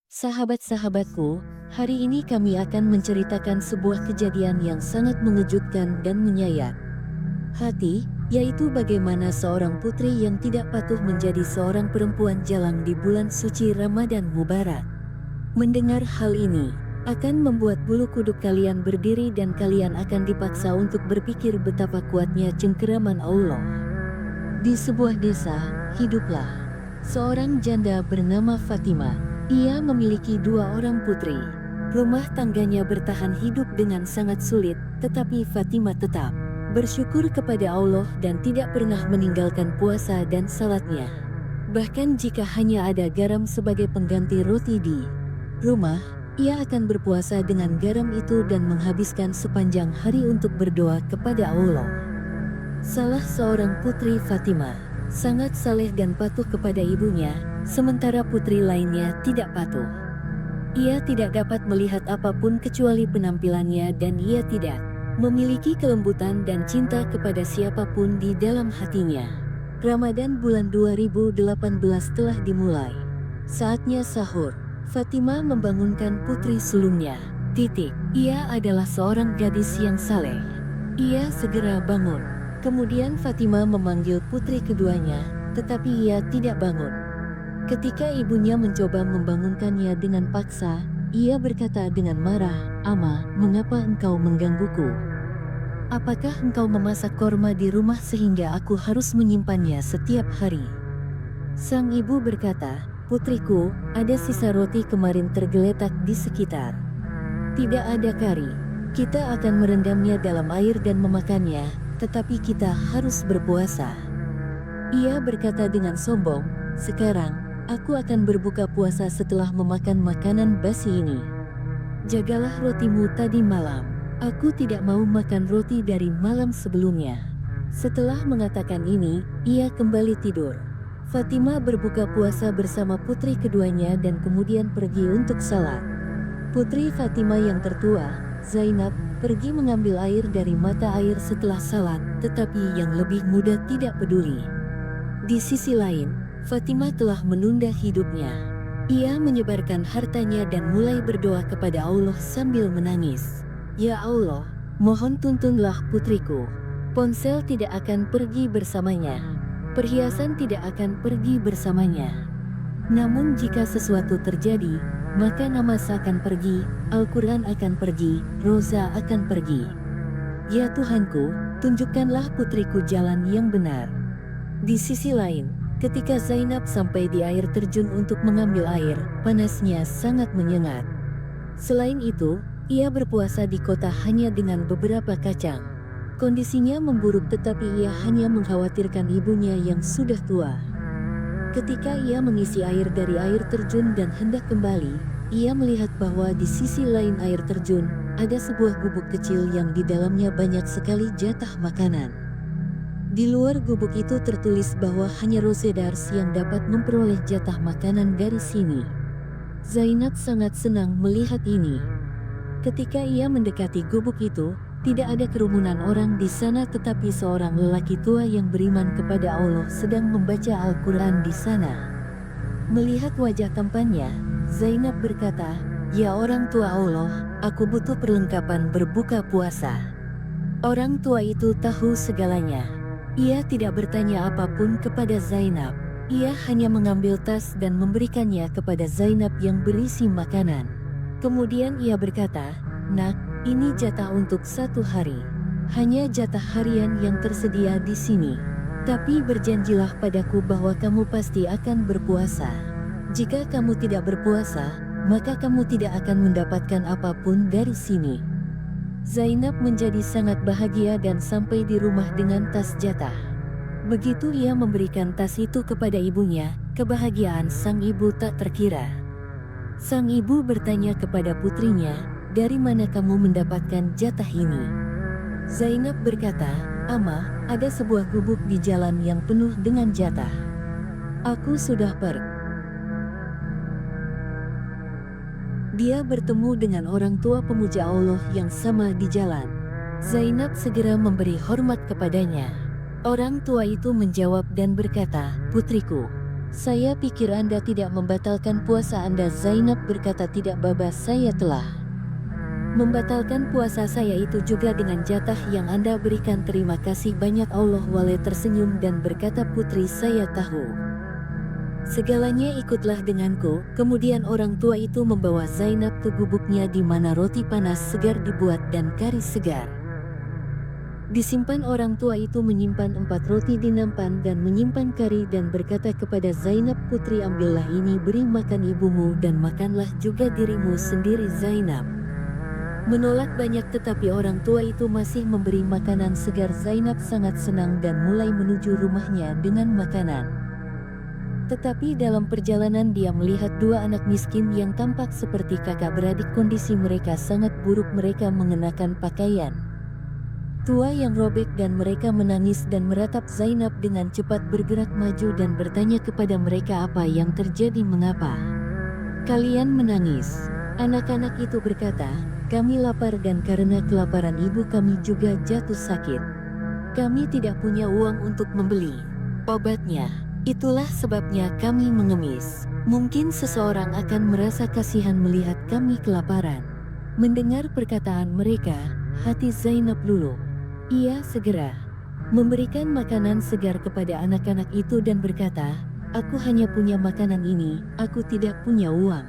Sahabat-sahabatku, hari ini kami akan menceritakan sebuah kejadian yang sangat mengejutkan dan menyayat hati, yaitu bagaimana seorang putri yang tidak patuh menjadi seorang perempuan jalang di bulan suci Ramadan Mubarak. Mendengar hal ini, akan membuat bulu kuduk kalian berdiri dan kalian akan dipaksa untuk berpikir betapa kuatnya cengkeraman Allah. Di sebuah desa, hiduplah seorang janda bernama Fatimah. Ia memiliki dua orang putri. Rumah tangganya bertahan hidup dengan sangat sulit, tetapi Fatimah tetap bersyukur kepada Allah dan tidak pernah meninggalkan puasa dan salatnya. Bahkan jika hanya ada garam sebagai pengganti roti di rumah, ia akan berpuasa dengan garam itu dan menghabiskan sepanjang hari untuk berdoa kepada Allah. Salah seorang putri Fatimah sangat saleh dan patuh kepada ibunya, sementara putri lainnya tidak patuh. Ia tidak dapat melihat apapun kecuali penampilannya dan ia tidak memiliki kelembutan dan cinta kepada siapapun di dalam hatinya. Ramadan bulan 2018 telah dimulai. Saatnya sahur. Fatimah membangunkan putri sulungnya. Ia adalah seorang gadis yang saleh. Ia segera bangun. Kemudian Fatimah memanggil putri keduanya, tetapi ia tidak bangun. Ketika ibunya mencoba membangunkannya dengan paksa, ia berkata dengan marah, "Ama, mengapa engkau menggangguku? Apakah engkau memasak korma di rumah sehingga aku harus menyimpannya setiap hari?" Sang ibu berkata, "Putriku, ada sisa roti kemarin tergeletak di sekitar. Tidak ada kari. Kita akan merendamnya dalam air dan memakannya, tetapi kita harus berpuasa." Ia berkata dengan sombong, "Sekarang, aku akan berbuka puasa setelah memakan makanan basi ini. Jagalah rotimu tadi malam. Aku tidak mau makan roti dari malam sebelumnya." Setelah mengatakan ini, ia kembali tidur. Fatimah berbuka puasa bersama putri keduanya dan kemudian pergi untuk salat. Putri Fatimah yang tertua, Zainab, pergi mengambil air dari mata air setelah salat, tetapi yang lebih muda tidak peduli. Di sisi lain, Fatimah telah menunda hidupnya. Ia menyebarkan hartanya dan mulai berdoa kepada Allah sambil menangis. "Ya Allah, mohon tuntunlah putriku. Ponsel tidak akan pergi bersamanya. Perhiasan tidak akan pergi bersamanya. Namun jika sesuatu terjadi, maka namaz akan pergi, Al-Quran akan pergi, roza akan pergi. Ya Tuhanku, tunjukkanlah putriku jalan yang benar." Di sisi lain, ketika Zainab sampai di air terjun untuk mengambil air, panasnya sangat menyengat. Selain itu, ia berpuasa di kota hanya dengan beberapa kacang. Kondisinya memburuk tetapi ia hanya mengkhawatirkan ibunya yang sudah tua. Ketika ia mengisi air dari air terjun dan hendak kembali, ia melihat bahwa di sisi lain air terjun, ada sebuah gubuk kecil yang di dalamnya banyak sekali jatah makanan. Di luar gubuk itu tertulis bahwa hanya Rosedars yang dapat memperoleh jatah makanan dari sini. Zainab sangat senang melihat ini. Ketika ia mendekati gubuk itu, tidak ada kerumunan orang di sana tetapi seorang lelaki tua yang beriman kepada Allah sedang membaca Al-Quran di sana. Melihat wajah tampannya, Zainab berkata, "Ya orang tua Allah, aku butuh perlengkapan berbuka puasa." Orang tua itu tahu segalanya. Ia tidak bertanya apapun kepada Zainab. Ia hanya mengambil tas dan memberikannya kepada Zainab yang berisi makanan. Kemudian ia berkata, "Nak, ini jatah untuk 1 hari. Hanya jatah harian yang tersedia di sini. Tapi berjanjilah padaku bahwa kamu pasti akan berpuasa. Jika kamu tidak berpuasa, maka kamu tidak akan mendapatkan apapun dari sini." Zainab menjadi sangat bahagia dan sampai di rumah dengan tas jatah. Begitu ia memberikan tas itu kepada ibunya, kebahagiaan sang ibu tak terkira. Sang ibu bertanya kepada putrinya, "Dari mana kamu mendapatkan jatah ini?" Zainab berkata, "Ama, ada sebuah gubuk di jalan yang penuh dengan jatah. Aku sudah Dia bertemu dengan orang tua pemuja Allah yang sama di jalan. Zainab segera memberi hormat kepadanya. Orang tua itu menjawab dan berkata, "Putriku, Saya pikir Anda tidak membatalkan puasa Anda. Zainab berkata, tidak Baba, saya telah membatalkan puasa saya itu juga dengan jatah yang Anda berikan. Terima kasih banyak. Allah Wale tersenyum dan berkata, putri saya tahu segalanya, ikutlah denganku. Kemudian orang tua itu membawa Zainab ke gubuknya di mana roti panas segar dibuat dan kari segar disimpan. Orang tua itu menyimpan 4 roti di nampan dan menyimpan kari dan berkata kepada Zainab, putri ambillah ini, beri makan ibumu dan makanlah juga dirimu sendiri. Zainab menolak banyak tetapi orang tua itu masih memberi makanan segar. Zainab sangat senang dan mulai menuju rumahnya dengan makanan. Tetapi dalam perjalanan dia melihat 2 anak miskin yang tampak seperti kakak beradik. Kondisi mereka sangat buruk, mereka mengenakan pakaian tua yang robek dan mereka menangis dan meratap. Zainab dengan cepat bergerak maju dan bertanya kepada mereka, apa yang terjadi, mengapa kalian menangis? Anak-anak itu berkata, kami lapar dan karena kelaparan ibu kami juga jatuh sakit. Kami tidak punya uang untuk membeli obatnya. Itulah sebabnya kami mengemis. Mungkin seseorang akan merasa kasihan melihat kami kelaparan. Mendengar perkataan mereka, hati Zainab luluh. Ia segera memberikan makanan segar kepada anak-anak itu dan berkata, aku hanya punya makanan ini, aku tidak punya uang.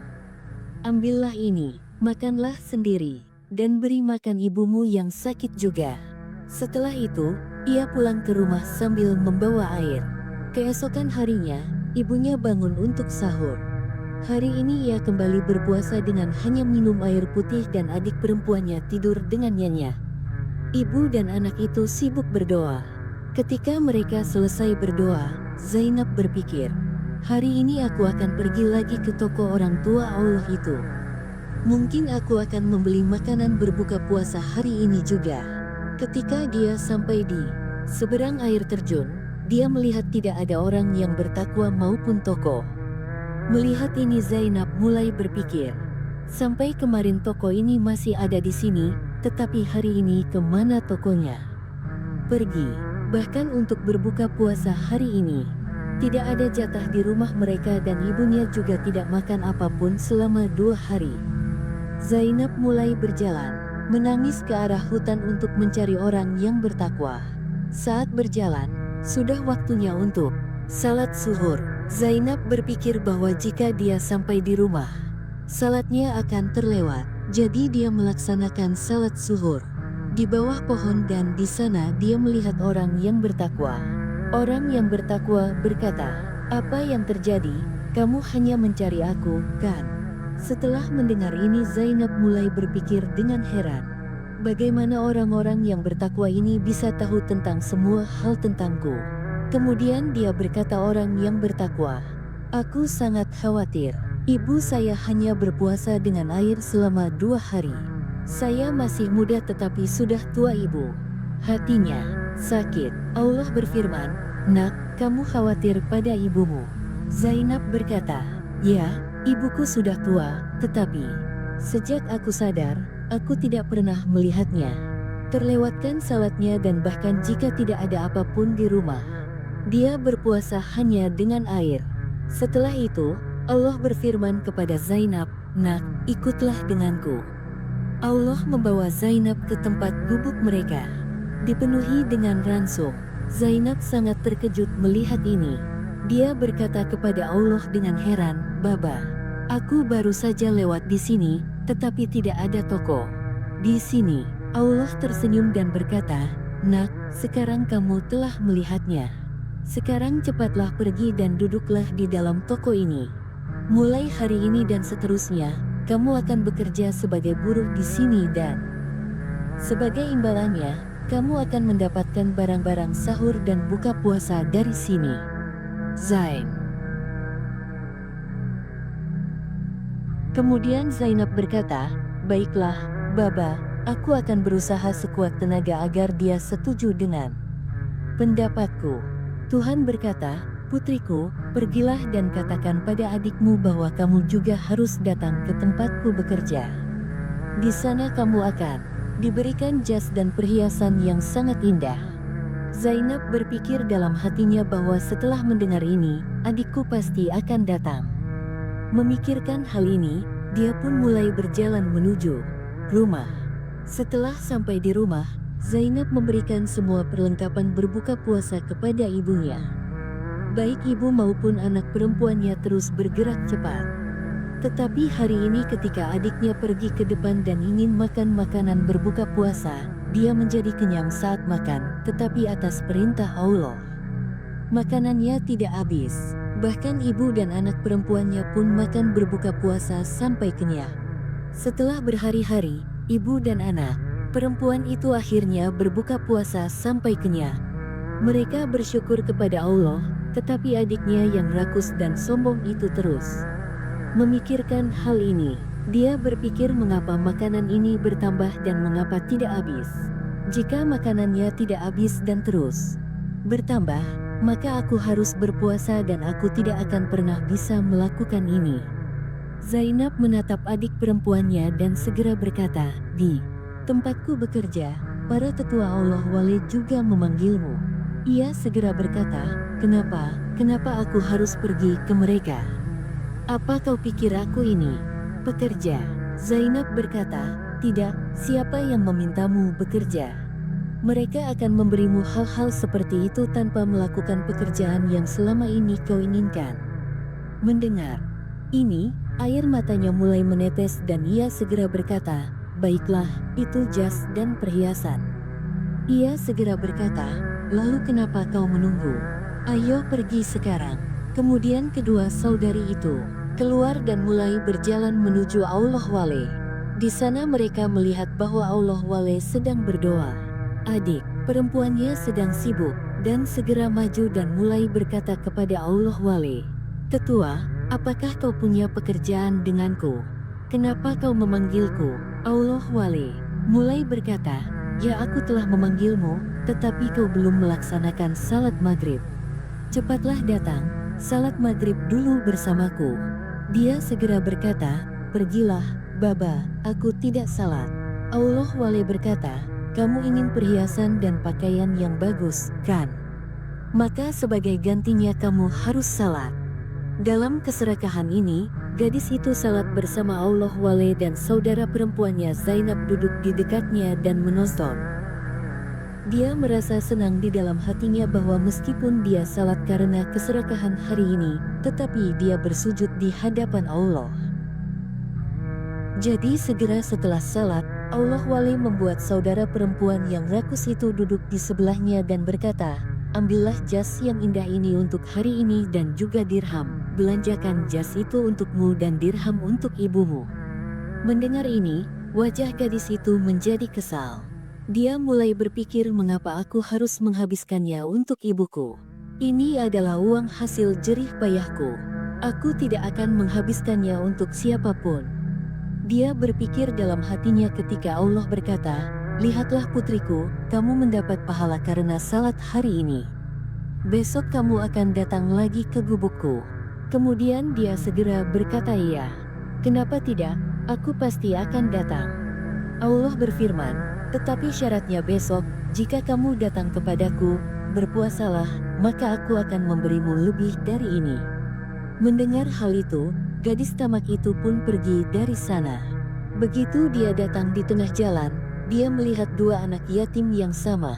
Ambillah ini, makanlah sendiri, dan beri makan ibumu yang sakit juga. Setelah itu, ia pulang ke rumah sambil membawa air. Keesokan harinya, ibunya bangun untuk sahur. Hari ini ia kembali berpuasa dengan hanya minum air putih dan adik perempuannya tidur dengan nyenyak. Ibu dan anak itu sibuk berdoa. Ketika mereka selesai berdoa, Zainab berpikir, hari ini aku akan pergi lagi ke toko orang tua Allah itu. Mungkin aku akan membeli makanan berbuka puasa hari ini juga. Ketika dia sampai di seberang air terjun, dia melihat tidak ada orang yang bertakwa maupun toko. Melihat ini Zainab mulai berpikir, sampai kemarin toko ini masih ada di sini, tetapi hari ini kemana tokonya? Pergi, bahkan untuk berbuka puasa hari ini. Tidak ada jatah di rumah mereka dan ibunya juga tidak makan apapun selama 2 hari. Zainab mulai berjalan, menangis ke arah hutan untuk mencari orang yang bertakwa. Saat berjalan, sudah waktunya untuk salat zuhur. Zainab berpikir bahwa jika dia sampai di rumah, salatnya akan terlewat. Jadi dia melaksanakan salat zuhur di bawah pohon dan di sana dia melihat orang yang bertakwa. Orang yang bertakwa berkata, apa yang terjadi? Kamu hanya mencari aku, kan? Setelah mendengar ini Zainab mulai berpikir dengan heran. Bagaimana orang-orang yang bertakwa ini bisa tahu tentang semua hal tentangku? Kemudian dia berkata, orang yang bertakwa, aku sangat khawatir. Ibu saya hanya berpuasa dengan air selama 2 hari. Saya masih muda tetapi sudah tua, ibu hatinya sakit. Allah berfirman, nak, kamu khawatir pada ibumu. Zainab berkata, ya, ibuku sudah tua, tetapi sejak aku sadar, aku tidak pernah melihatnya terlewatkan salatnya dan bahkan jika tidak ada apapun di rumah, dia berpuasa hanya dengan air. Setelah itu, Allah berfirman kepada Zainab, nak, ikutlah denganku. Allah membawa Zainab ke tempat gubuk mereka, dipenuhi dengan ransum. Zainab sangat terkejut melihat ini. Dia berkata kepada Allah dengan heran, Baba, aku baru saja lewat di sini, tetapi tidak ada toko di sini. Allah tersenyum dan berkata, nak, sekarang kamu telah melihatnya. Sekarang cepatlah pergi dan duduklah di dalam toko ini. Mulai hari ini dan seterusnya, kamu akan bekerja sebagai buruh di sini dan sebagai imbalannya, kamu akan mendapatkan barang-barang sahur dan buka puasa dari sini. Zain. Kemudian Zainab berkata, baiklah, Baba, aku akan berusaha sekuat tenaga agar dia setuju dengan pendapatku. Tuhan berkata, putriku, pergilah dan katakan pada adikmu bahwa kamu juga harus datang ke tempatku bekerja. Di sana kamu akan diberikan jas dan perhiasan yang sangat indah. Zainab berpikir dalam hatinya bahwa setelah mendengar ini, adikku pasti akan datang. Memikirkan hal ini, dia pun mulai berjalan menuju rumah. Setelah sampai di rumah, Zainab memberikan semua perlengkapan berbuka puasa kepada ibunya. Baik ibu maupun anak perempuannya terus bergerak cepat. Tetapi hari ini ketika adiknya pergi ke depan dan ingin makan makanan berbuka puasa, dia menjadi kenyang saat makan, tetapi atas perintah Allah. Makanannya tidak habis. Bahkan ibu dan anak perempuannya pun makan berbuka puasa sampai kenyang. Setelah berhari-hari, ibu dan anak perempuan itu akhirnya berbuka puasa sampai kenyang. Mereka bersyukur kepada Allah, tetapi adiknya yang rakus dan sombong itu terus memikirkan hal ini. Dia berpikir mengapa makanan ini bertambah dan mengapa tidak habis. Jika makanannya tidak habis dan terus bertambah, maka aku harus berpuasa dan aku tidak akan pernah bisa melakukan ini. Zainab menatap adik perempuannya dan segera berkata, "Di tempatku bekerja, para tetua Allah Wali juga memanggilmu." Ia segera berkata, "Kenapa? Kenapa aku harus pergi ke mereka? Apa kau pikir aku ini pekerja?" Zainab berkata, "Tidak, siapa yang memintamu bekerja? Mereka akan memberimu hal-hal seperti itu tanpa melakukan pekerjaan yang selama ini kau inginkan." Mendengar ini, air matanya mulai menetes dan ia segera berkata, "Baiklah, itu jas dan perhiasan." Ia segera berkata, "Lalu kenapa kau menunggu? Ayo pergi sekarang." Kemudian kedua saudari itu keluar dan mulai berjalan menuju Allah Wale. Di sana mereka melihat bahwa Allah Wale sedang berdoa. Adik perempuannya sedang sibuk dan segera maju dan mulai berkata kepada Allah Wale, "Tetua, apakah kau punya pekerjaan denganku? Kenapa kau memanggilku?" Allah Wale mulai berkata, "Ya, aku telah memanggilmu, tetapi kau belum melaksanakan salat maghrib. Cepatlah datang, salat maghrib dulu bersamaku." Dia segera berkata, "Pergilah, Baba, aku tidak salat." Allah Wale berkata, "Kamu ingin perhiasan dan pakaian yang bagus, kan? Maka sebagai gantinya kamu harus salat." Dalam keserakahan ini, gadis itu salat bersama Allah Wale dan saudara perempuannya Zainab duduk di dekatnya dan menonton. Dia merasa senang di dalam hatinya bahwa meskipun dia salat karena keserakahan hari ini, tetapi dia bersujud di hadapan Allah. Jadi segera setelah salat, Allah Wali membuat saudara perempuan yang rakus itu duduk di sebelahnya dan berkata, "Ambillah jas yang indah ini untuk hari ini dan juga dirham. Belanjakan jas itu untukmu dan dirham untuk ibumu." Mendengar ini, wajah gadis itu menjadi kesal. Dia mulai berpikir, mengapa aku harus menghabiskannya untuk ibuku? Ini adalah uang hasil jerih payahku. Aku tidak akan menghabiskannya untuk siapapun. Dia berpikir dalam hatinya ketika Allah berkata, "Lihatlah putriku, kamu mendapat pahala karena salat hari ini. Besok kamu akan datang lagi ke gubukku." Kemudian dia segera berkata, "Iya. Kenapa tidak? Aku pasti akan datang." Allah berfirman, "Tetapi syaratnya besok, jika kamu datang kepadaku, berpuasalah, maka aku akan memberimu lebih dari ini." Mendengar hal itu, gadis tamak itu pun pergi dari sana. Begitu dia datang di tengah jalan, dia melihat dua anak yatim yang sama.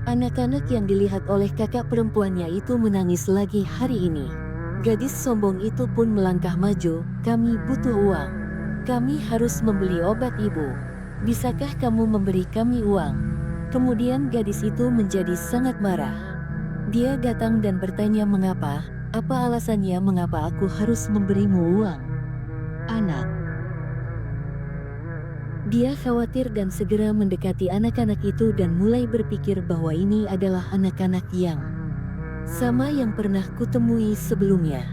Anak-anak yang dilihat oleh kakak perempuannya itu menangis lagi hari ini. Gadis sombong itu pun melangkah maju, "Kami butuh uang. Kami harus membeli obat ibu. Bisakah kamu memberi kami uang?" Kemudian gadis itu menjadi sangat marah. Dia datang dan bertanya, "Mengapa? Apa alasannya mengapa aku harus memberimu uang, anak?" Dia khawatir dan segera mendekati anak-anak itu dan mulai berpikir bahwa ini adalah anak-anak yang sama yang pernah kutemui sebelumnya.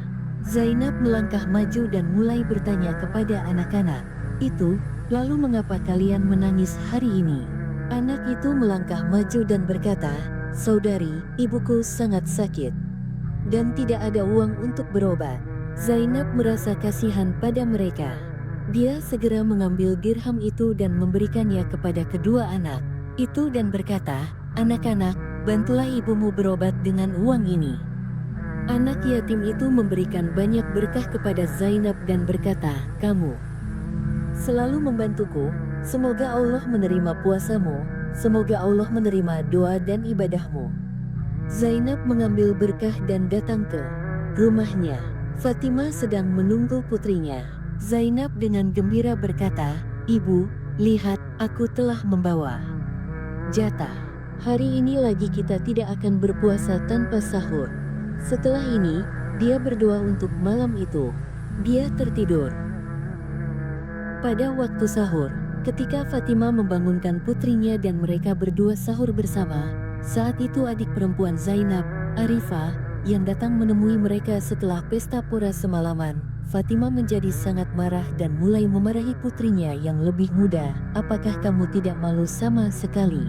Zainab melangkah maju dan mulai bertanya kepada anak-anak itu, "Lalu mengapa kalian menangis hari ini?" Anak itu melangkah maju dan berkata, "Saudari, ibuku sangat sakit dan tidak ada uang untuk berobat." Zainab merasa kasihan pada mereka. Dia segera mengambil dirham itu dan memberikannya kepada kedua anak itu dan berkata, "Anak-anak, bantulah ibumu berobat dengan uang ini." Anak yatim itu memberikan banyak berkah kepada Zainab dan berkata, "Kamu selalu membantuku, semoga Allah menerima puasamu, semoga Allah menerima doa dan ibadahmu." Zainab mengambil berkah dan datang ke rumahnya. Fatimah sedang menunggu putrinya. Zainab dengan gembira berkata, "Ibu, lihat, aku telah membawa jatah. Hari ini lagi kita tidak akan berpuasa tanpa sahur." Setelah ini, dia berdoa untuk malam itu. Dia tertidur. Pada waktu sahur, ketika Fatimah membangunkan putrinya dan mereka berdua sahur bersama, saat itu adik perempuan Zainab, Arifah, yang datang menemui mereka setelah pesta pora semalaman. Fatimah menjadi sangat marah dan mulai memarahi putrinya yang lebih muda. "Apakah kamu tidak malu sama sekali?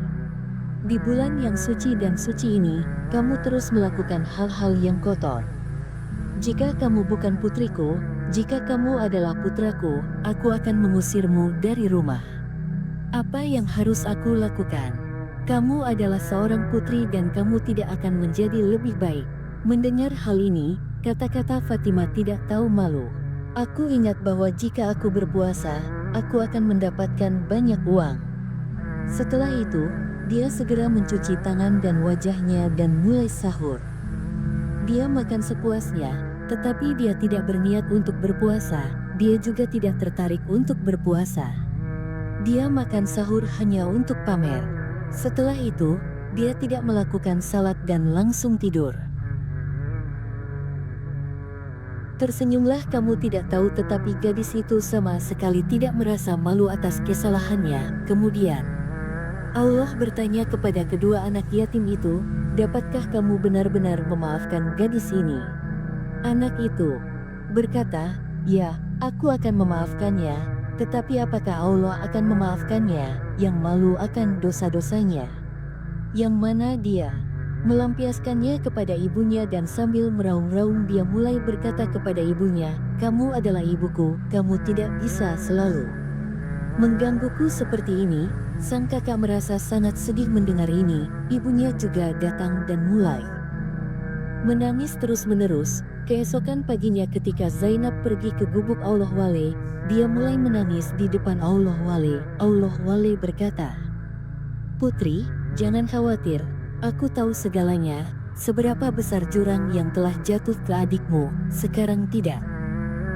Di bulan yang suci dan suci ini, kamu terus melakukan hal-hal yang kotor. Jika kamu bukan putriku, jika kamu adalah putraku, aku akan mengusirmu dari rumah. Apa yang harus aku lakukan? Kamu adalah seorang putri dan kamu tidak akan menjadi lebih baik." Mendengar hal ini, kata-kata Fatimah tidak tahu malu. "Aku ingat bahwa jika aku berpuasa, aku akan mendapatkan banyak uang." Setelah itu, dia segera mencuci tangan dan wajahnya dan mulai sahur. Dia makan sepuasnya, tetapi dia tidak berniat untuk berpuasa. Dia juga tidak tertarik untuk berpuasa. Dia makan sahur hanya untuk pamer. Setelah itu, dia tidak melakukan salat dan langsung tidur. Tersenyumlah, kamu tidak tahu, tetapi gadis itu sama sekali tidak merasa malu atas kesalahannya. Kemudian Allah bertanya kepada kedua anak yatim itu, "Dapatkah kamu benar-benar memaafkan gadis ini?" Anak itu berkata, "Ya, aku akan memaafkannya, tetapi apakah Allah akan memaafkannya yang malu akan dosa-dosanya?" Yang mana dia melampiaskannya kepada ibunya dan sambil meraung-raung dia mulai berkata kepada ibunya, "Kamu adalah ibuku, kamu tidak bisa selalu menggangguku seperti ini." Sang kakak merasa sangat sedih mendengar ini. Ibunya juga datang dan mulai menangis terus-menerus. Keesokan paginya ketika Zainab pergi ke gubuk Allah Wale, dia mulai menangis di depan Allah Wale. Allah Wale berkata, "Putri, jangan khawatir, aku tahu segalanya, seberapa besar jurang yang telah jatuh ke adikmu, sekarang tidak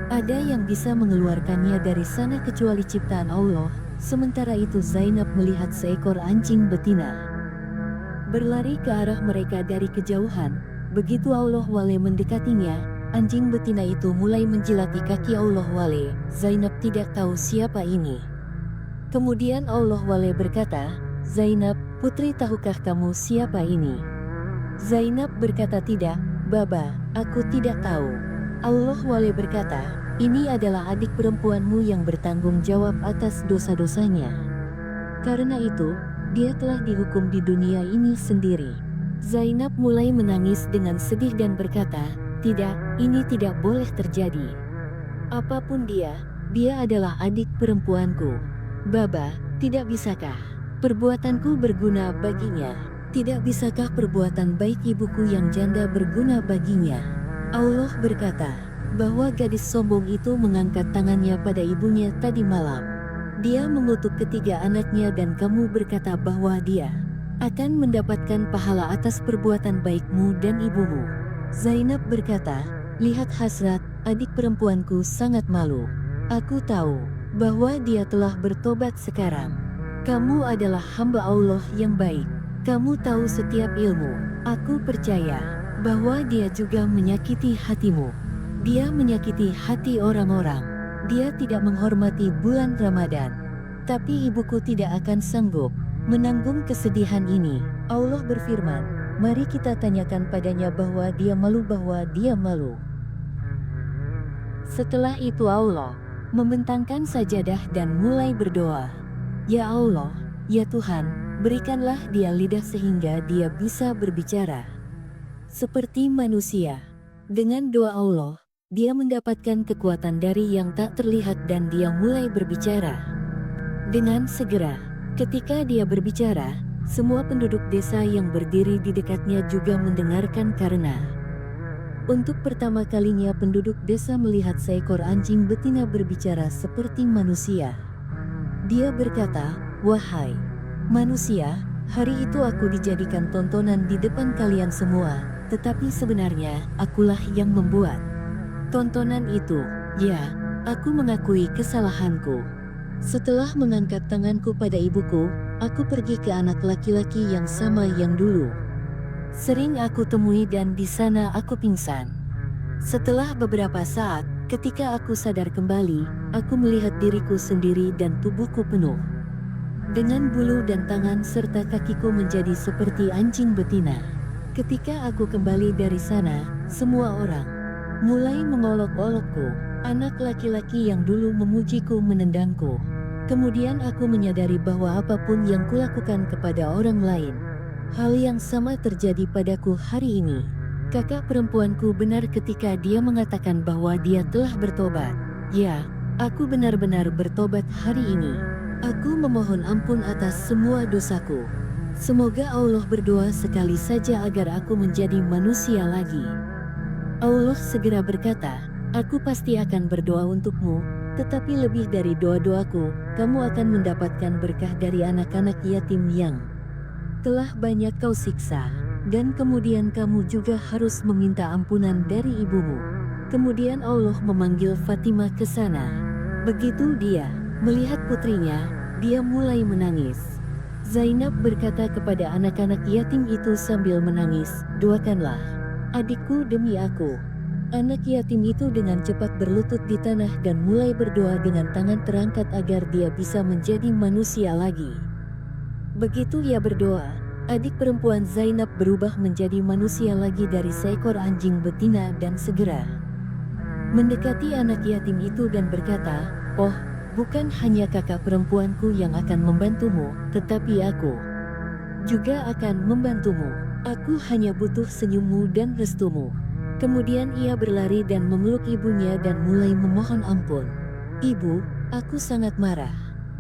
ada yang bisa mengeluarkannya dari sana kecuali ciptaan Allah." Sementara itu Zainab melihat seekor anjing betina berlari ke arah mereka dari kejauhan. Begitu Allah Wale mendekatinya, anjing betina itu mulai menjilati kaki Allah Wale. Zainab tidak tahu siapa ini. Kemudian Allah Wale berkata, "Zainab, putri, tahukah kamu siapa ini?" Zainab berkata, "Tidak, Baba, aku tidak tahu." Allah Wale berkata, "Ini adalah adik perempuanmu yang bertanggung jawab atas dosa-dosanya. Karena itu, dia telah dihukum di dunia ini sendiri." Zainab mulai menangis dengan sedih dan berkata, "Tidak, ini tidak boleh terjadi. Apapun dia adalah adik perempuanku. Baba, tidak bisakah perbuatanku berguna baginya? Tidak bisakah perbuatan baik ibuku yang janda berguna baginya?" Allah berkata bahwa gadis sombong itu mengangkat tangannya pada ibunya tadi malam. Dia mengutuk ketiga anaknya dan kamu berkata bahwa dia akan mendapatkan pahala atas perbuatan baikmu dan ibumu. Zainab berkata, "Lihat Hasrat, adik perempuanku sangat malu. Aku tahu bahwa dia telah bertobat sekarang. Kamu adalah hamba Allah yang baik. Kamu tahu setiap ilmu. Aku percaya bahwa dia juga menyakiti hatimu. Dia menyakiti hati orang-orang. Dia tidak menghormati bulan Ramadan. Tapi ibuku tidak akan sanggup menanggung kesedihan ini." Allah berfirman, "Mari kita tanyakan padanya bahwa dia malu." Setelah itu Allah membentangkan sajadah dan mulai berdoa, "Ya Allah, ya Tuhan, berikanlah dia lidah sehingga dia bisa berbicara seperti manusia." Dengan doa Allah, dia mendapatkan kekuatan dari yang tak terlihat dan dia mulai berbicara dengan segera. Ketika dia berbicara, Semua penduduk desa yang berdiri di dekatnya juga mendengarkan karena untuk pertama kalinya penduduk desa melihat seekor anjing betina berbicara seperti manusia. Dia berkata, "Wahai manusia, hari itu aku dijadikan tontonan di depan kalian semua, tetapi sebenarnya akulah yang membuat tontonan itu. Ya, aku mengakui kesalahanku. Setelah mengangkat tanganku pada ibuku, aku pergi ke anak laki-laki yang sama yang dulu sering aku temui dan di sana aku pingsan. Setelah beberapa saat, ketika aku sadar kembali, aku melihat diriku sendiri dan tubuhku penuh dengan bulu dan tangan serta kakiku menjadi seperti anjing betina. Ketika aku kembali dari sana, semua orang mulai mengolok-olokku. Anak laki-laki yang dulu memujiku menendangku. Kemudian aku menyadari bahwa apapun yang kulakukan kepada orang lain, hal yang sama terjadi padaku hari ini. Kakak perempuanku benar ketika dia mengatakan bahwa dia telah bertobat. Ya, aku benar-benar bertobat hari ini. Aku memohon ampun atas semua dosaku. Semoga Allah berdoa sekali saja agar aku menjadi manusia lagi. Allah segera berkata, "Aku pasti akan berdoa untukmu, tetapi lebih dari doa-doaku, kamu akan mendapatkan berkah dari anak-anak yatim yang telah banyak kau siksa, dan kemudian kamu juga harus meminta ampunan dari ibumu." Kemudian Allah memanggil Fatimah ke sana. Begitu dia melihat putrinya, dia mulai menangis. Zainab berkata kepada anak-anak yatim itu sambil menangis, "Doakanlah adikku demi aku." Anak yatim itu dengan cepat berlutut di tanah dan mulai berdoa dengan tangan terangkat agar dia bisa menjadi manusia lagi. Begitu ia berdoa, adik perempuan Zainab berubah menjadi manusia lagi dari seekor anjing betina dan segera mendekati anak yatim itu dan berkata, "Oh, bukan hanya kakak perempuanku yang akan membantumu, tetapi aku juga akan membantumu. Aku hanya butuh senyummu dan restumu." Kemudian ia berlari dan memeluk ibunya dan mulai memohon ampun. "Ibu, aku sangat marah.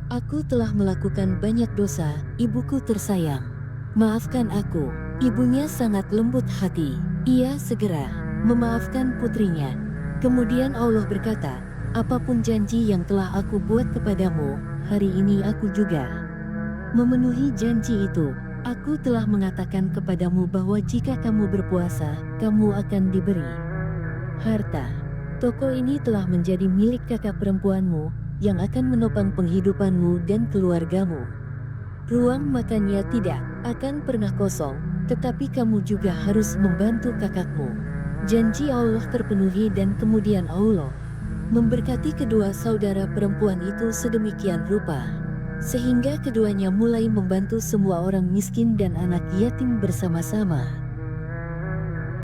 Aku telah melakukan banyak dosa, ibuku tersayang. Maafkan aku." Ibunya sangat lembut hati. Ia segera memaafkan putrinya. Kemudian Allah berkata, "Apapun janji yang telah aku buat kepadamu, hari ini aku juga memenuhi janji itu. Aku telah mengatakan kepadamu bahwa jika kamu berpuasa, kamu akan diberi harta. Toko ini telah menjadi milik kakak perempuanmu, yang akan menopang penghidupanmu dan keluargamu. Ruang makannya tidak akan pernah kosong, tetapi kamu juga harus membantu kakakmu." Janji Allah terpenuhi dan kemudian Allah memberkati kedua saudara perempuan itu sedemikian rupa, sehingga keduanya mulai membantu semua orang miskin dan anak yatim bersama-sama.